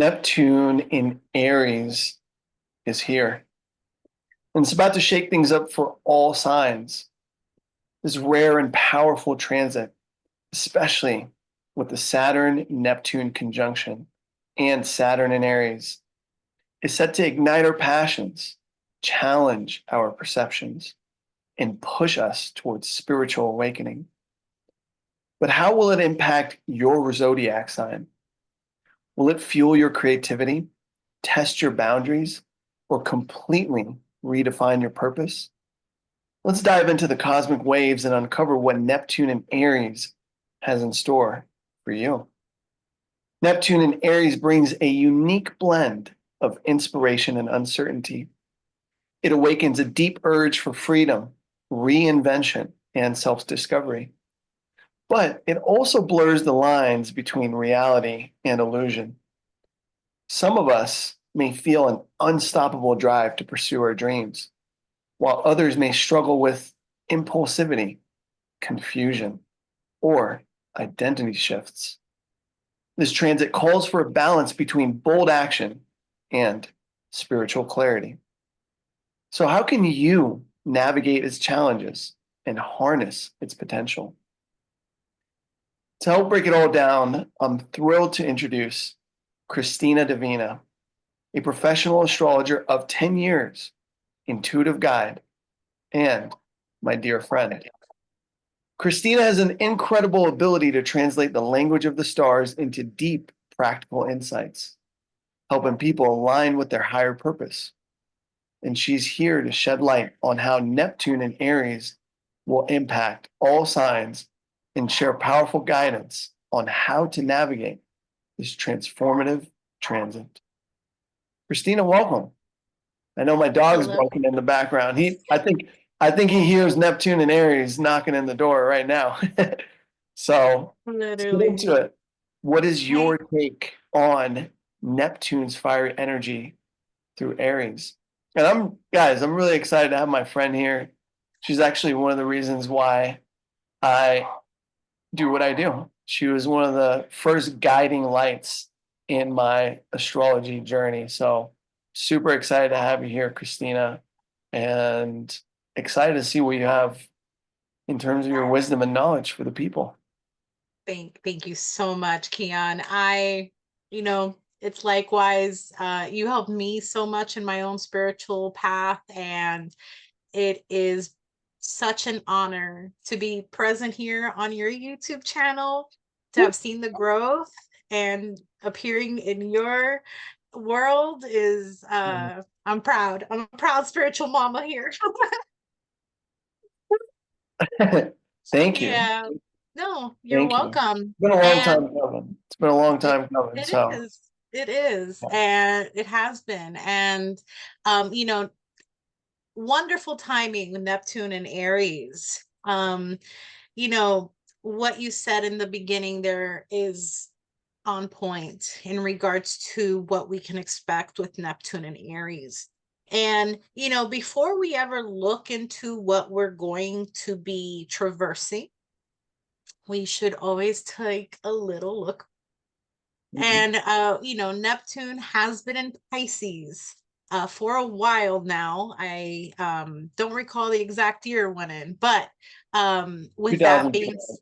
Neptune in Aries is here, and it's about to shake things up for all signs. This rare and powerful transit, especially with the Saturn-Neptune conjunction and Saturn in Aries, is set to ignite our passions, challenge our perceptions, and push us towards spiritual awakening. But how will it impact your zodiac sign? Will it fuel your creativity, test your boundaries, or completely redefine your purpose? Let's dive into the cosmic waves and uncover what Neptune in Aries has in store for you. Neptune in Aries brings a unique blend of inspiration and uncertainty. It awakens a deep urge for freedom, reinvention, and self-discovery. But it also blurs the lines between reality and illusion. Some of us may feel an unstoppable drive to pursue our dreams, while others may struggle with impulsivity, confusion, or identity shifts. This transit calls for a balance between bold action and spiritual clarity. So, how can you navigate its challenges and harness its potential? To help break it all down, I'm thrilled to introduce CHRISTINA DIVINA, a professional astrologer of 10 years, intuitive guide, and my dear friend. CHRISTINA has an incredible ability to translate the language of the stars into deep, practical insights, helping people align with their higher purpose. And she's here to shed light on how Neptune and Aries will impact all signs and share powerful guidance on how to navigate this transformative transit. CHRISTINA, welcome. I know my dog's Hello. barking in the background. I think he hears Neptune and Aries knocking in the door right now. So let's get Literally. into it. What is Hey. your take on Neptune's fiery energy through Aries? And I'm really excited to have my friend here. She's actually one of the reasons why I do what I do. She was one of the first guiding lights in my astrology journey. So super excited to have you here, CHRISTINA, and excited to see what you have in terms of your wisdom and knowledge for the people. Thank you so much, Kian. It's likewise, you helped me so much in my own spiritual path, and it is such an honor to be present here on your YouTube channel, to have seen the growth and appearing in your world is I'm proud. I'm a proud spiritual mama here. Thank you. Yeah. No, you're Thank you. welcome. It's been a long And time coming. It's been a long it time coming. it So is. It is. yeah. And it has been. And um, you know, wonderful timing with Neptune and Aries. You know, what you said in the beginning there is on point in regards to what we can expect with Neptune and Aries. And, before we ever look into what we're going to be traversing, we should always take a little look. Mhm. And Neptune has been in Pisces for a while now. I don't recall the exact year when in, but with that being, 2012.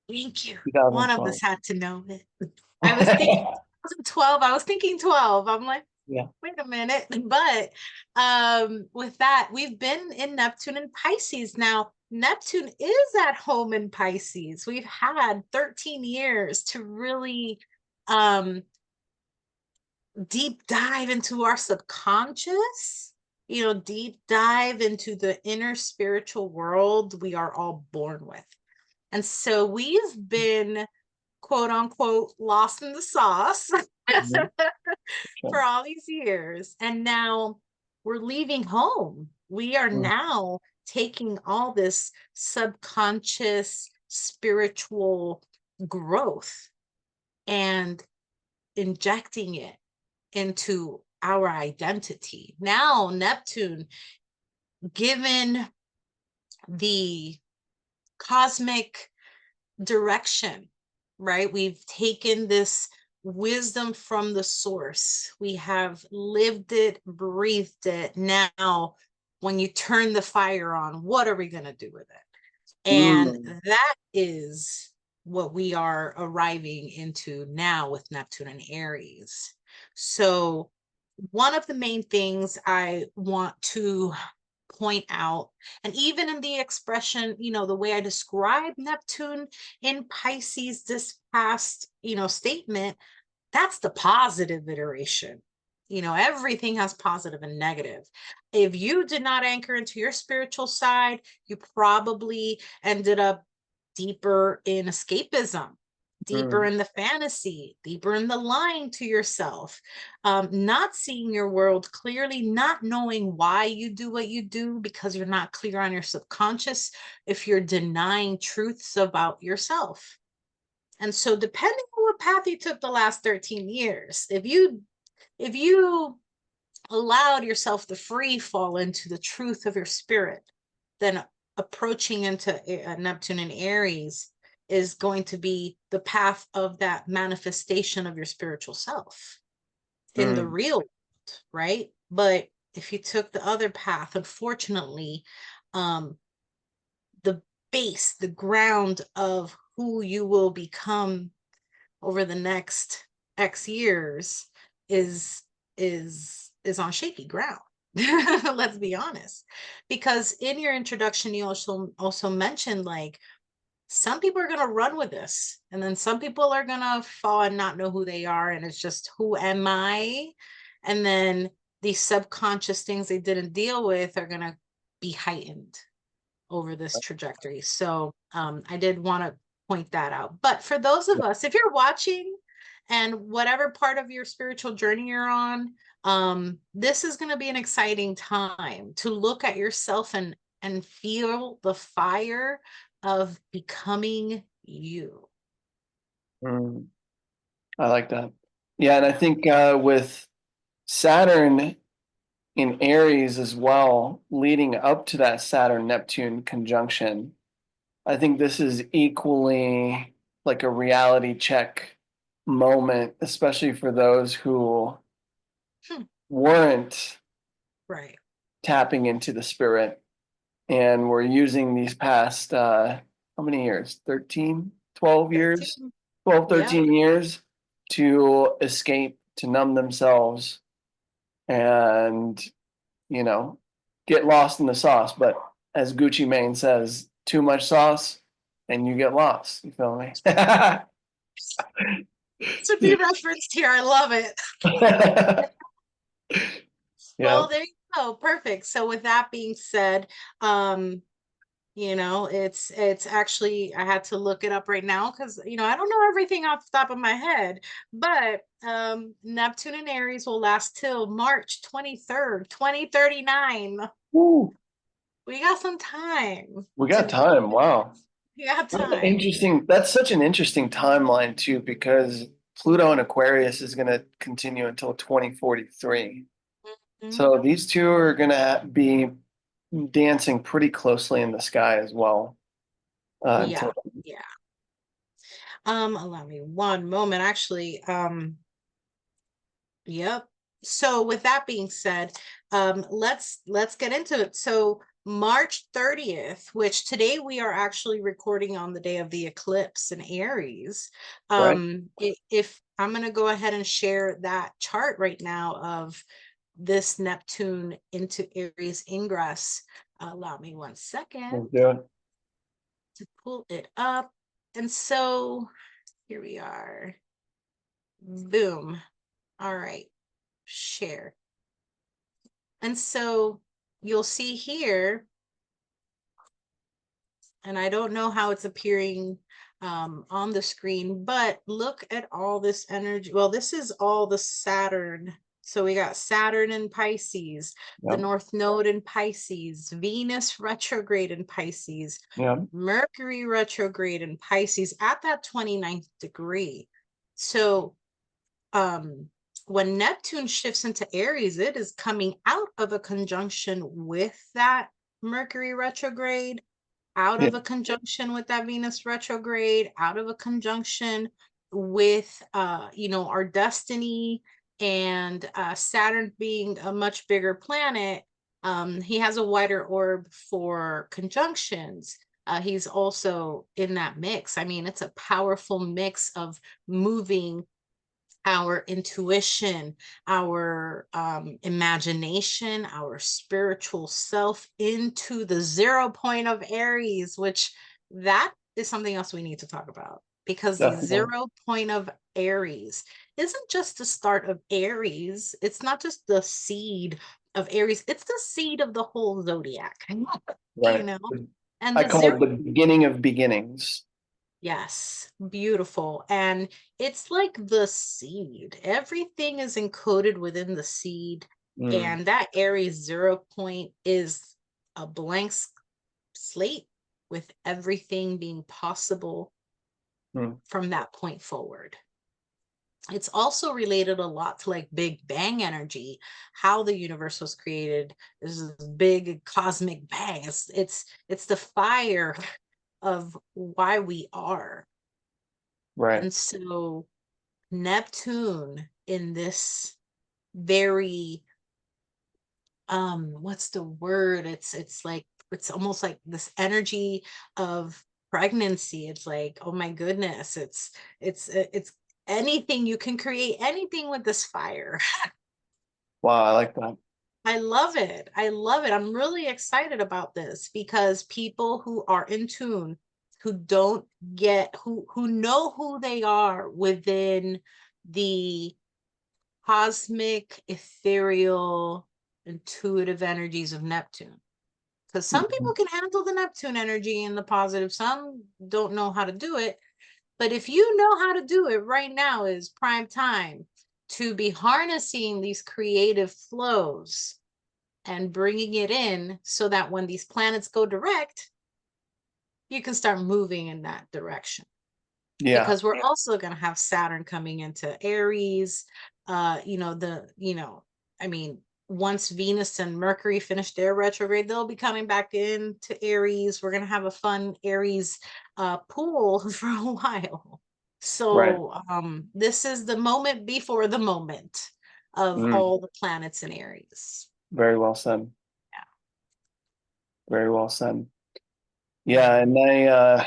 thank you. One of 2012. us had to know it. I was thinking 2012. I was thinking 12. I'm like, Yeah. wait a minute. But with that, we've been in Neptune and Pisces. Now, Neptune is at home in Pisces. We've had 13 years to really um deep dive into our subconscious, deep dive into the inner spiritual world we are all born with. And so we've been, quote unquote, lost in the sauce Mhm. for Sure. all these years. And now we're leaving home. We are Mm. now taking all this subconscious spiritual growth and injecting it into our identity. Now, Neptune, given the cosmic direction, right? We've taken this wisdom from the source. We have lived it, breathed it. Now, when you turn the fire on, what are we going to do with it? And that is what we are arriving into now with Neptune and Aries. So, one of the main things I want to point out, and even in the expression, the way I describe Neptune in Pisces this past, statement, that's the positive iteration. Everything has positive and negative. If you did not anchor into your spiritual side, you probably ended up deeper in escapism, deeper in the fantasy, deeper in the lying to yourself, not seeing your world clearly, not knowing why you do what you do because you're not clear on your subconscious, if you're denying truths about yourself. And so depending on what path you took the last 13 years, if you allowed yourself the free fall into the truth of your spirit, then approaching into Neptune and Aries is going to be the path of that manifestation of your spiritual self in the real world, right? But if you took the other path, unfortunately, the base, the ground of who you will become over the next X years is on shaky ground. Let's be honest. Because in your introduction, you also mentioned, like, some people are going to run with this, and then some people are going to fall and not know who they are, and it's just, who am I? And then these subconscious things they didn't deal with are going to be heightened over this trajectory. So I did want to point that out. But for those of us, if you're watching and whatever part of your spiritual journey you're on, this is going to be an exciting time to look at yourself and feel the fire of becoming you. I like that. Yeah, and I think with Saturn in Aries as well, leading up to that Saturn-Neptune conjunction, I think this is equally like a reality check moment, especially for those who weren't Right. tapping into the spirit and were using these past, how many years? 13, 12 years? 12, 13 years to escape, to numb themselves and, get lost in the sauce. But as Gucci Mane says, too much sauce and you get lost. You feel me? To be referenced here. I love it. Well, there you go. Perfect. So with that being said, it's actually, I had to look it up right now because I don't know everything off the top of my head, but Neptune and Aries will last till March 23rd, 2039. Woo. We got some time. We got time. Wow. We got That's time. interesting. That's such an interesting timeline too, because Pluto in Aquarius is going to continue until 2043. So these two are going to be dancing pretty closely in the sky as well. Yeah. Allow me one moment. Actually, yep. So with that being said, let's get into it. So March 30th, which today we are actually recording on the day of the eclipse in Aries. If I'm going to go ahead and share that chart right now of this Neptune into Aries ingress. Allow me one second to pull it up. And so here we are. Boom. All right. Share. And so you'll see here, and I don't know how it's appearing on the screen, but look at all this energy. Well, this is all the Saturn. So we got Saturn in Pisces, the North Node in Pisces, Venus retrograde in Pisces, Mercury retrograde in Pisces at that 29th degree. So when Neptune shifts into Aries, it is coming out of a conjunction with that Mercury retrograde, out of a conjunction with that Venus retrograde, out of a conjunction with our destiny and Saturn being a much bigger planet, he has a wider orb for conjunctions. He's also in that mix. I mean, it's a powerful mix of moving our intuition, our imagination, our spiritual self into the 0 point of Aries, which that is something else we need to talk about, because the Definitely. 0 point of Aries isn't just the start of Aries. It's not just the seed of Aries, it's the seed of the whole zodiac, you Right. know? And I the call zero. it the beginning of beginnings. Yes, beautiful. And it's like the seed. Everything is encoded within the seed. Mm, And that Aries 0 point is a blank slate with everything being possible mm, from that point forward. It's also related a lot to like Big Bang energy, how the universe was created. This is big cosmic bang. It's the fire of why we are. right. And so Neptune in this very what's the word? It's like it's almost like this energy of pregnancy. It's like, oh my goodness, it's anything you can create anything with this fire. Wow, I like that. I love it. I love it. I'm really excited about this because people who are in tune, who don't get who know who they are within the cosmic, ethereal, intuitive energies of Neptune. Because some people Mhm. can handle the Neptune energy in the positive, some don't know how to do it. But if you know how to do it, right now is prime time to be harnessing these creative flows and bringing it in so that when these planets go direct, you can start moving in that direction. Yeah, Because we're also going to have Saturn coming into Aries. I mean, once Venus and Mercury finish their retrograde, they'll be coming back into Aries. We're going to have a fun Aries pool for a while. right. So this is the moment before the moment of Mm, all the planets in Aries. very well said. Yeah. Very well said. Yeah, Mhm. and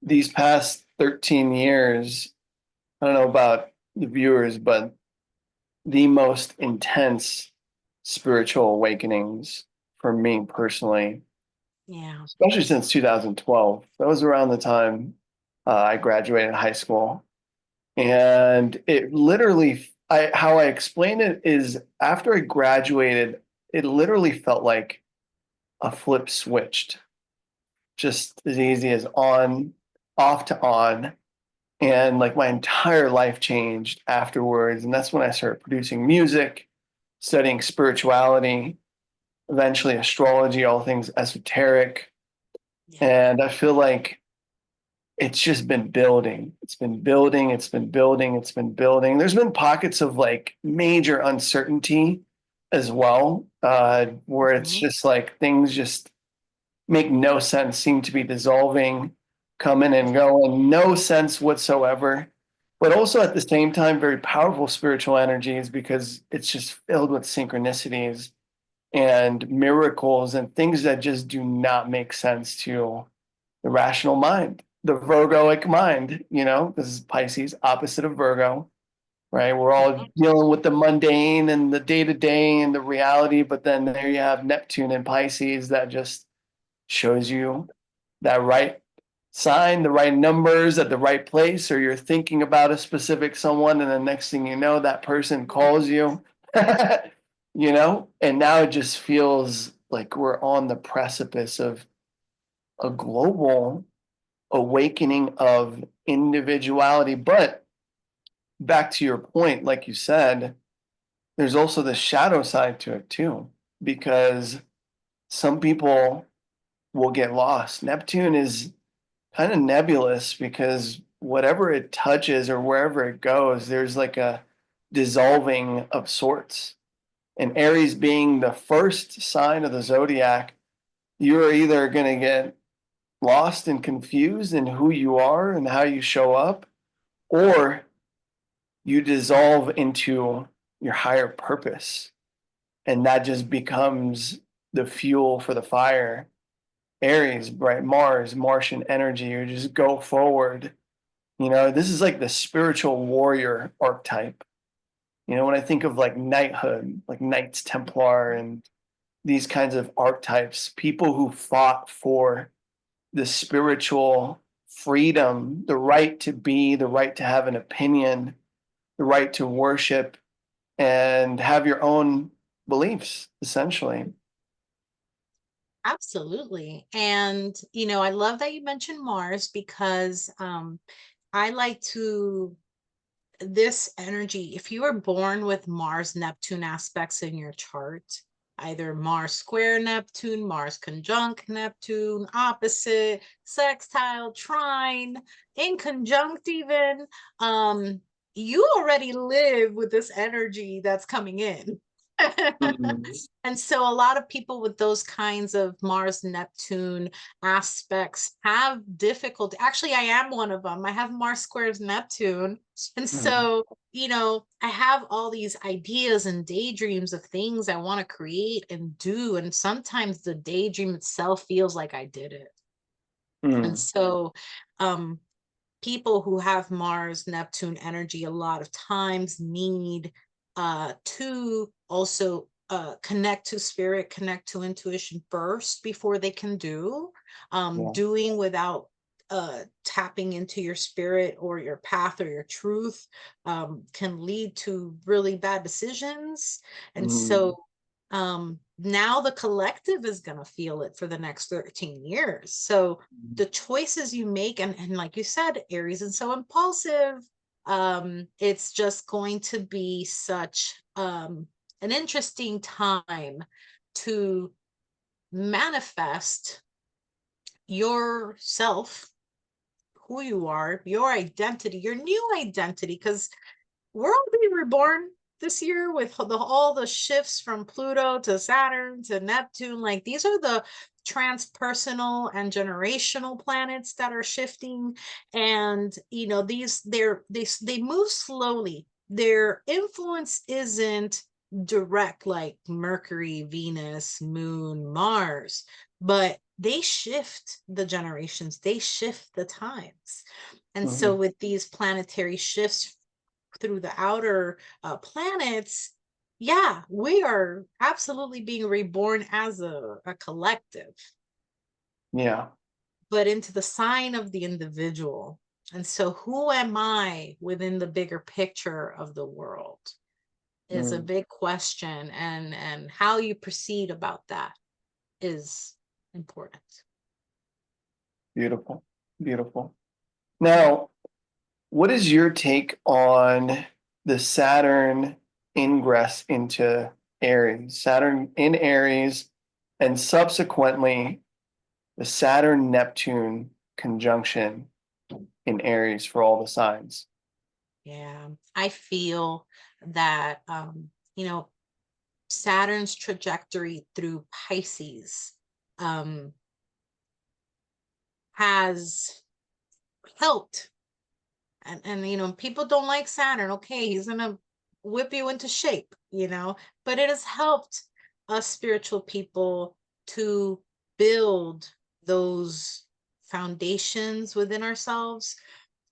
these past 13 years, I don't know about the viewers, but the most intense spiritual awakenings for me personally, Yeah. especially since 2012. That was around the time I graduated high school. And it literally, how I explain it is after I graduated, it literally felt like a flip switched, just as easy as on, off to on. And like my entire life changed afterwards. And that's when I started producing music, studying spirituality, eventually astrology, all things esoteric. Yeah. And I feel like it's just been building. It's been building. It's been building. It's been building. There's been pockets of like major uncertainty as well, where it's Mhm. just like things just make no sense, seem to be dissolving, coming and going, no sense whatsoever. But also at the same time, very powerful spiritual energies because it's just filled with synchronicities and miracles and things that just do not make sense to the rational mind, the Virgoic mind. This is Pisces, opposite of Virgo, right? We're all dealing with the mundane and the day to day and the reality, but then there you have Neptune and Pisces that just shows you that right sign, the right numbers at the right place, or you're thinking about a specific someone, and the next thing you know, that person calls you, and now it just feels like we're on the precipice of a global awakening of individuality. But back to your point, like you said, there's also the shadow side to it too, because some people will get lost. Neptune is kind of nebulous because whatever it touches or wherever it goes, there's like a dissolving of sorts. And Aries being the first sign of the zodiac, you're either going to get lost and confused in who you are and how you show up, or you dissolve into your higher purpose, and that just becomes the fuel for the fire. Aries, right? Mars, Martian energy, you just go forward. This is like the spiritual warrior archetype. When I think of like knighthood, like Knights Templar and these kinds of archetypes, people who fought for the spiritual freedom, the right to be, the right to have an opinion, the right to worship and have your own beliefs, essentially. Absolutely. And, I love that you mentioned Mars because I like to, this energy, if you were born with Mars Neptune aspects in your chart, either Mars square Neptune, Mars conjunct Neptune, opposite, sextile, trine, in conjunct even, you already live with this energy that's coming in. Mm-hmm. And so a lot of people with those kinds of Mars Neptune aspects have difficulty. Actually, I am one of them. I have Mars squares Neptune. And Mm-hmm. so, I have all these ideas and daydreams of things I want to create and do. And sometimes the daydream itself feels like I did it. And Mm-hmm. so, um, people who have Mars Neptune energy a lot of times need to also connect to spirit, connect to intuition first before they can do. Yeah. Doing without tapping into your spirit or your path or your truth can lead to really bad decisions. And Mm-hmm. so now the collective is going to feel it for the next 13 years. So the choices you make, and like you said, Aries is so impulsive. It's just going to be such an interesting time to manifest yourself, who you are, your identity, your new identity, because we're all being reborn this year with all the shifts from Pluto to Saturn to Neptune. Like these are the transpersonal and generational planets that are shifting, and they move slowly. Their influence isn't direct like Mercury, Venus, Moon, Mars, but they shift the generations, they shift the times. And Mm-hmm. so with these planetary shifts through the outer planets, yeah, we are absolutely being reborn as a collective, Yeah. but into the sign of the individual. And so, who am I within the bigger picture of the world is a Mm. big question, and how you proceed about that is important. Beautiful. Beautiful. Now, what is your take on the Saturn ingress into Aries? Saturn in Aries, and subsequently the Saturn Neptune conjunction in Aries for all the signs. Yeah, I feel that Saturn's trajectory through Pisces um, has helped. And people don't like Saturn. Okay, he's gonna whip you into shape, but it has helped us spiritual people to build those foundations within ourselves.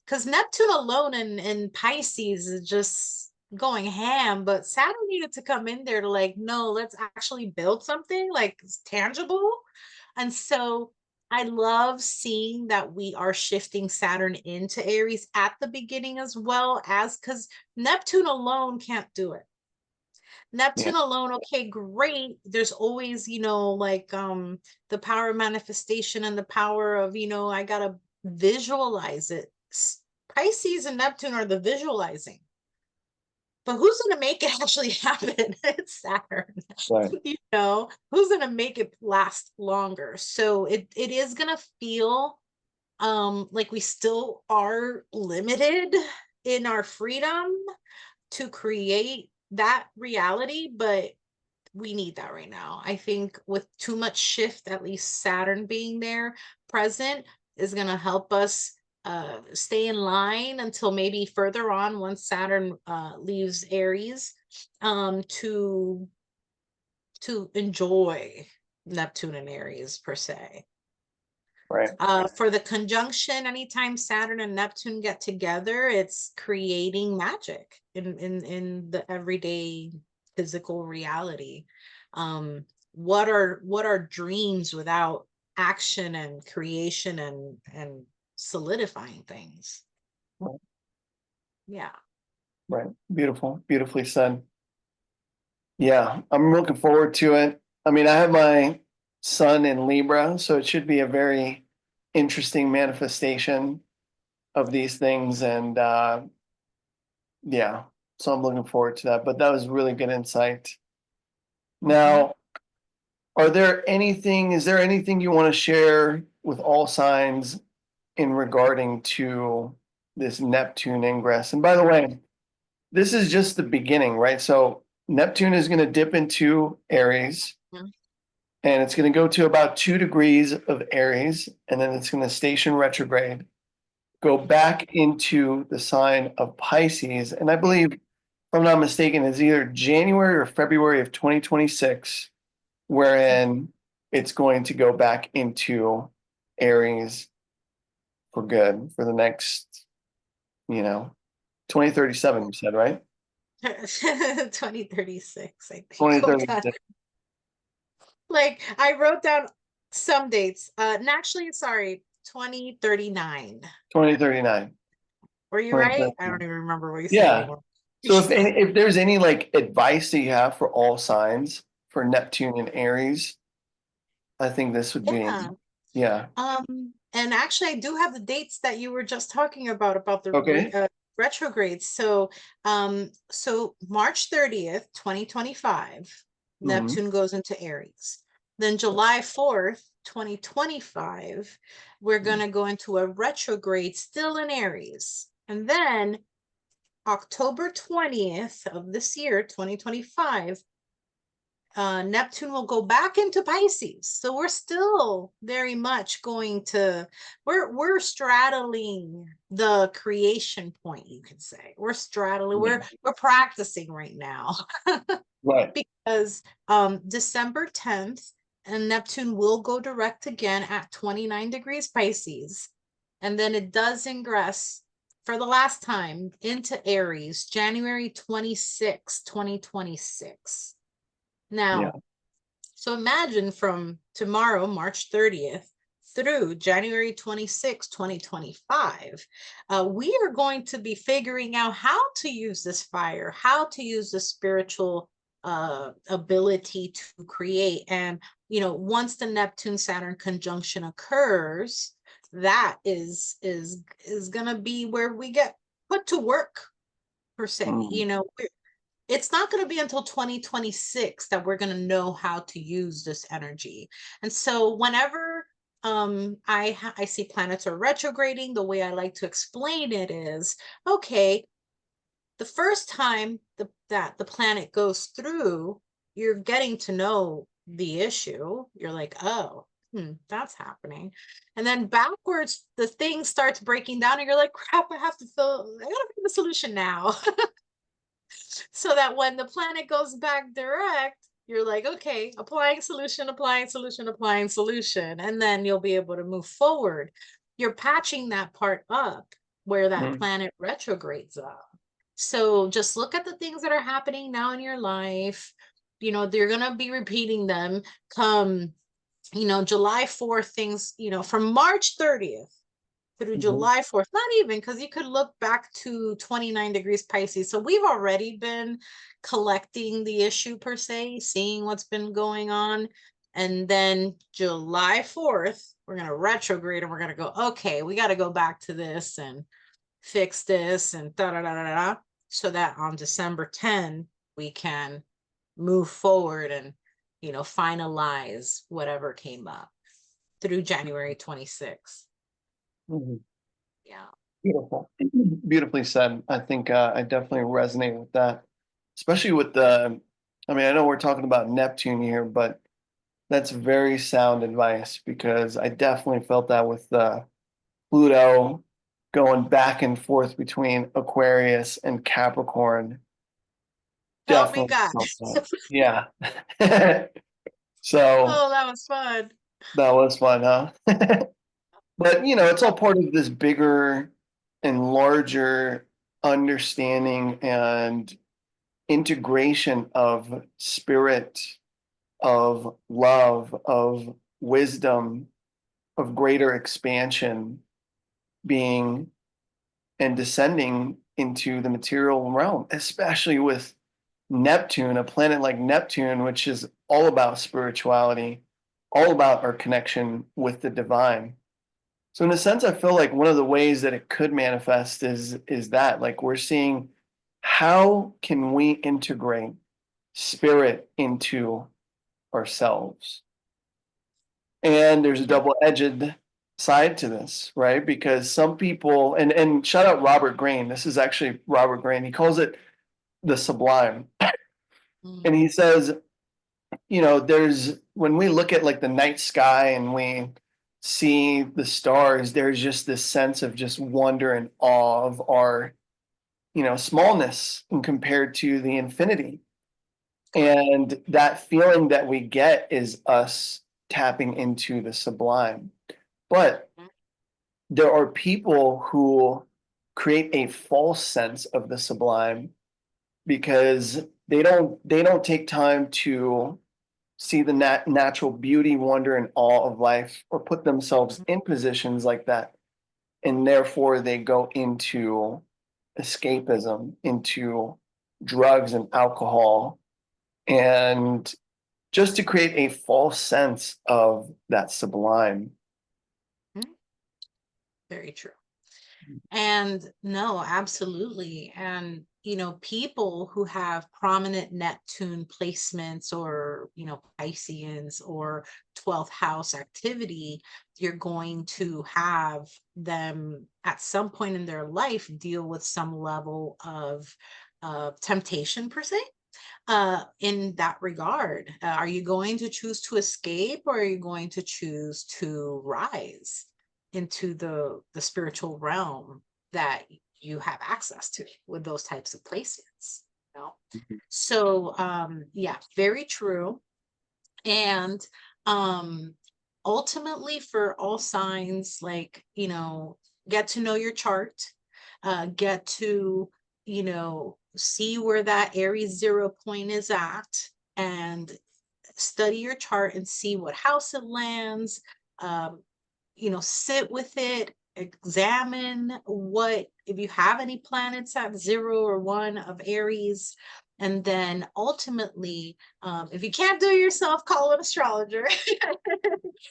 Because Neptune alone in Pisces is just going ham, but Saturn needed to come in there to like, no, let's actually build something like tangible. And so I love seeing that we are shifting Saturn into Aries at the beginning, as well as because Neptune alone can't do it. Yeah. Neptune alone, okay, great. There's always, like the power of manifestation and the power of, I gotta visualize it. Pisces and Neptune are the visualizing. But who's going to make it actually happen? It's Saturn. Right. Who's going to make it last longer? So it is going to feel like we still are limited in our freedom to create that reality, but we need that right now. I think with too much shift, at least Saturn being there, present is going to help us stay in line until maybe further on once Saturn leaves Aries, to enjoy Neptune and Aries per se. Right. For the conjunction, anytime Saturn and Neptune get together, it's creating magic in the everyday physical reality. What are dreams without action and creation and solidifying things? Right. Yeah. Right. Beautiful. Beautifully said. Yeah, I'm looking forward to it. I mean, I have my sun in Libra, so it should be a very interesting manifestation of these things. And yeah, so I'm looking forward to that. But that was really good insight. Now, is there anything you want to share with all signs in regarding to this Neptune ingress? And by the way, this is just the beginning, right? So Neptune is going to dip into Aries, Mhm. and it's going to go to about 2 degrees of Aries, and then it's going to station retrograde, go back into the sign of Pisces. And I believe, if I'm not mistaken, it's either January or February of 2026, wherein it's going to go back into Aries for good for the next, 2037, you said, right? 2036, I think. Hold on. 2036. Like I wrote down some dates. And actually, sorry, 2039. 2039. Were you right? I 2039. don't even remember what you said Yeah. anymore. So if there's any like advice that you have for all signs for Neptune and Aries, I think this would be, Yeah. yeah. And actually, I do have the dates that you were just talking about the Okay. retrogrades. So March 30th, 2025, Hmm. Neptune goes into Aries. Then July 4th, 2025, we're going to go into a retrograde still in Aries. And then October 20th of this year, 2025, Neptune will go back into Pisces. So we're still very much going to, we're straddling the creation point, you could say. We're straddling, we're practicing right now. Right. Because December 10th, and Neptune will go direct again at 29 degrees Pisces. And then it does ingress for the last time into Aries, January 26, 2026. Yeah. Now, so imagine from tomorrow, March 30th, through January 26, 2025, we are going to be figuring out how to use this fire, how to use the spiritual ability to create. And, once the Neptune Saturn conjunction occurs, that is going to be where we get put to work per se. Mm. It's not going to be until 2026 that we're going to know how to use this energy. And so whenever I see planets are retrograding, the way I like to explain it is, okay, the first time that the planet goes through, you're getting to know the issue. You're like, oh, that's happening. And then backwards, the thing starts breaking down and you're like, crap, I gotta find the solution now. So that when the planet goes back direct, you're like, okay, applying solution, applying solution, applying solution. And then you'll be able to move forward. You're patching that part up where that Mm. planet retrogrades up. So just look at the things that are happening now in your life. They're going to be repeating them come, July 4th, things, from March 30th through Mhm. July 4th, not even, because you could look back to 29 degrees Pisces. So we've already been collecting the issue per se, seeing what's been going on. And then July 4th, we're going to retrograde and we're going to go, okay, we got to go back to this and fix this and da da da da da. So that on December 10, we can move forward and, finalize whatever came up through January 26th. Mhm. Yeah. Beautiful. Beautifully said. I think I definitely resonate with that, especially with the, I mean, I know we're talking about Neptune here, but That's very sound advice, because I definitely felt that with Pluto going back and forth between Aquarius and Capricorn. Help me Definitely God. felt that. Yeah. So Oh, that was fun. that was fun, huh? But it's all part of this bigger and larger understanding and integration of spirit, of love, of wisdom, of greater expansion being and descending into the material realm, especially with Neptune, a planet like Neptune, which is all about spirituality, all about our connection with the divine. So in a sense, I feel like one of the ways that it could manifest is that, like, we're seeing how can we integrate spirit into ourselves. And there's a double-edged side to this, right? Because some people, and shout out Robert Greene. This is actually Robert Greene. He calls it the sublime. And Mm, he says, there's when we look at like the night sky and we see the stars, there's just this sense of just wonder and awe of our, smallness and compared to the infinity. And that feeling that we get is us tapping into the sublime. But there are people who create a false sense of the sublime because they don't take time to see the natural beauty, wonder, and awe of life, or put themselves in positions like that. And therefore, they go into escapism, into drugs and alcohol, and just to create a false sense of that sublime. mm, very true. And no, absolutely. And, people who have prominent Neptune placements or, Pisceans or 12th house activity, you're going to have them at some point in their life deal with some level of temptation, per se. In that regard, are you going to choose to escape, or are you going to choose to rise into the spiritual realm that you have access to with those types of placements? So yeah, very true. And um ultimately, for all signs, like, get to know your chart, get to, see where that Aries 0 point is at, and study your chart and see what house it lands. um, sit with it, examine what, if you have any planets at 0 or 1 of Aries. And then ultimately, if you can't do it yourself, call an astrologer.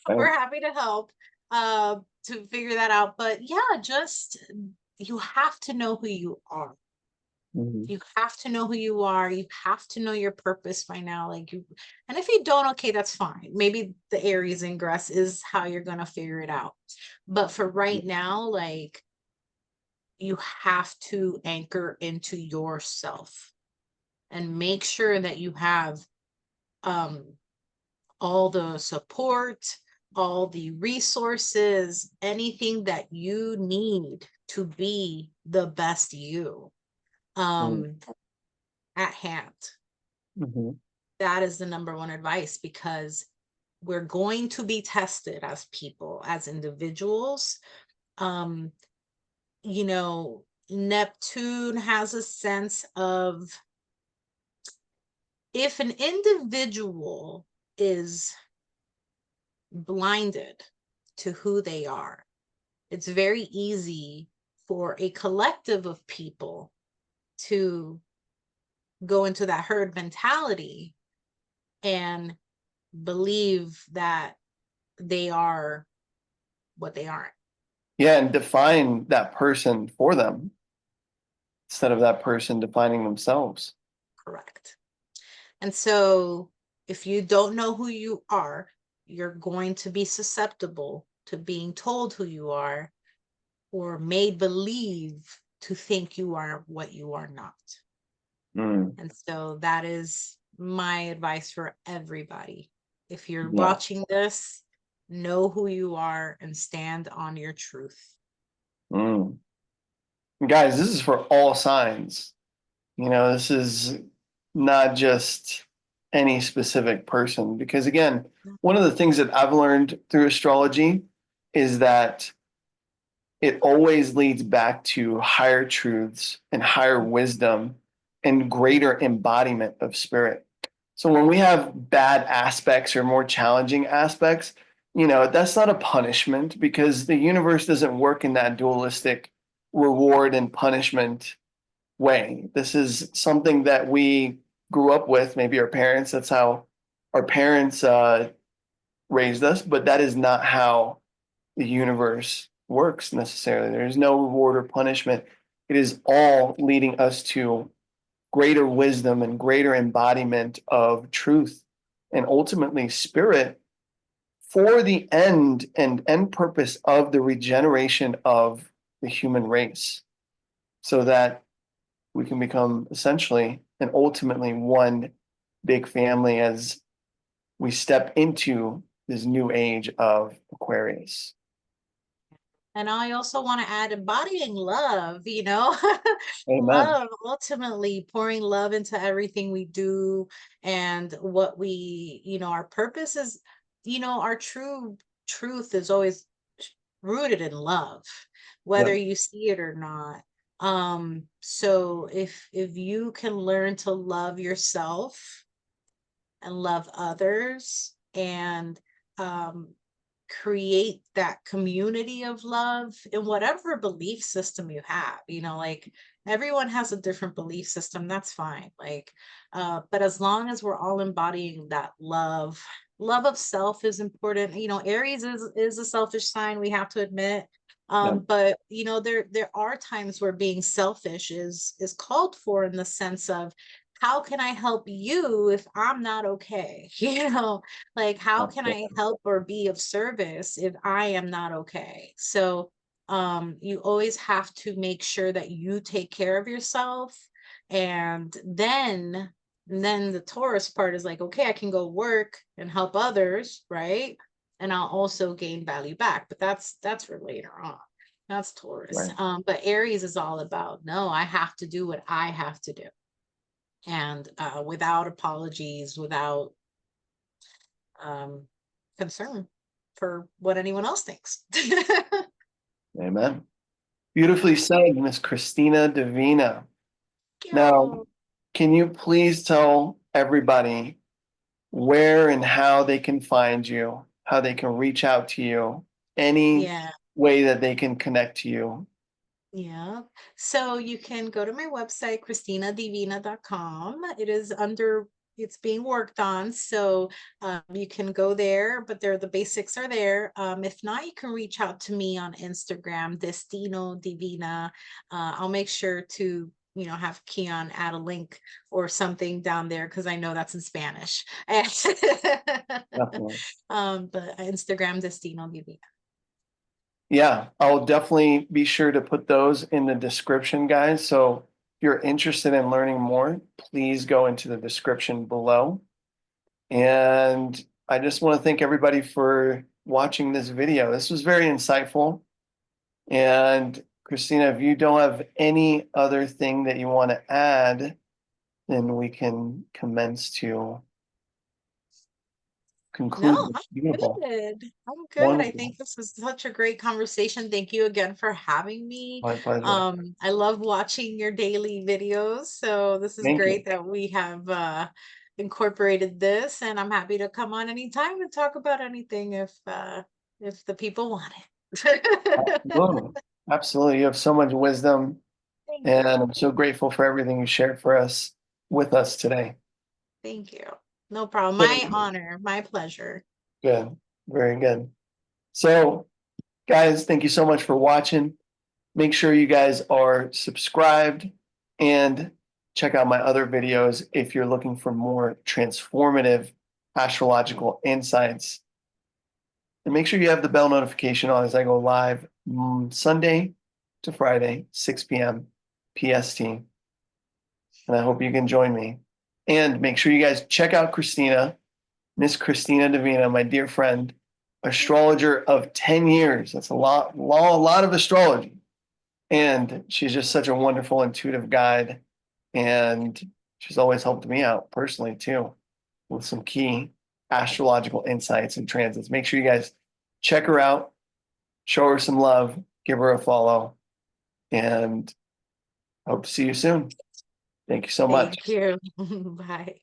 Right? We're happy to help to figure that out. But yeah, just, you have to know who you are. Mhm. You have to know who you are. You have to know your purpose by now. And if you don't, okay, that's fine. Maybe the Aries ingress is how you're going to figure it out. But for right now, like, you have to anchor into yourself and make sure that you have um, all the support, all the resources, anything that you need to be the best you um, at hand. Mhm. That is the number one advice, because we're going to be tested as people, as individuals. Um, Neptune has a sense of, if an individual is blinded to who they are, it's very easy for a collective of people to go into that herd mentality and believe that they are what they aren't. Yeah, and define that person for them instead of that person defining themselves. Correct. And so, if you don't know who you are, you're going to be susceptible to being told who you are, or made believe to think you are what you are not. Mm. And so that is my advice for everybody. If you're Yeah. watching this, know who you are and stand on your truth. Mm. Guys, this is for all signs. This is not just any specific person, because again, one of the things that I've learned through astrology is that it always leads back to higher truths and higher wisdom and greater embodiment of spirit. So when we have bad aspects or more challenging aspects, that's not a punishment, because the universe doesn't work in that dualistic reward and punishment way. This is something that we grew up with, maybe our parents. That's how our parents raised us, but that is not how the universe works necessarily. There's no reward or punishment. It is all leading us to greater wisdom and greater embodiment of truth and ultimately spirit, for the end and end purpose of the regeneration of the human race, so that we can become essentially and ultimately one big family as we step into this new age of Aquarius. And I also want to add embodying love, Amen. love, ultimately pouring love into everything we do and what we, our purpose is, our true truth is always rooted in love, whether Yep. you see it or not. So if you can learn to love yourself and love others and um create that community of love in whatever belief system you have, like everyone has a different belief system, that's fine, like but as long as we're all embodying that love of self is important. Aries is a selfish sign, we have to admit. Yep. But there are times where being selfish is called for, in the sense of, how can I help you if I'm not okay? Like, how can I Absolutely. help or be of service if I am not okay? So you always have to make sure that you take care of yourself. And then the Taurus part is like, okay, I can go work and help others, right? And I'll also gain value back. But that's for later on. That's Taurus. Right. But Aries is all about, no, I have to do what I have to do, and without apologies, without um, concern for what anyone else thinks. Amen. Beautifully said, Miss Christina Divina. Now, Yo. can you please tell everybody where and how they can find you, how they can reach out to you, any Yeah. way that they can connect to you? Yeah. So you can go to my website, CHRISTINADIVINA.com. It's being worked on. So you can go there, but the basics are there. If not, you can reach out to me on Instagram, Destino Divina. I'll make sure to, have Kian add a link or something down there, because I know that's in Spanish. Definitely. But Instagram, Destino Divina. Yeah, I'll definitely be sure to put those in the description, guys. So if you're interested in learning more, please go into the description below. And I just want to thank everybody for watching this video. This was very insightful. And Christina, if you don't have any other thing that you want to add, then we can commence to No, conclude this. I'm Beautiful. good. I'm good. I Wonderful. think this was such a great conversation. Thank you again for having me. My pleasure. I love watching your daily videos. So this is Thank you. great that we have incorporated this, and I'm happy to come on anytime and talk about anything if the people want it. Absolutely. Absolutely. You have so much wisdom, Thank and you. I'm so grateful for everything you shared for us with us today. Thank you. No problem. My Good. honor, my pleasure. Good. Very good. So, guys, thank you so much for watching. Make sure you guys are subscribed and check out my other videos if you're looking for more transformative astrological insights. And make sure you have the bell notification on as I go live Sunday to Friday, 6 p.m. PST. And I hope you can join me. And make sure you guys check out Christina Miss Christina Divina, my dear friend, astrologer of 10 years. That's a lot of astrology. And she's just such a wonderful, intuitive guide. And she's always helped me out personally too with some key astrological insights and transits. Make sure you guys check her out, show her some love, give her a follow, and hope to see you soon. Thank you so much. Thank you. Bye.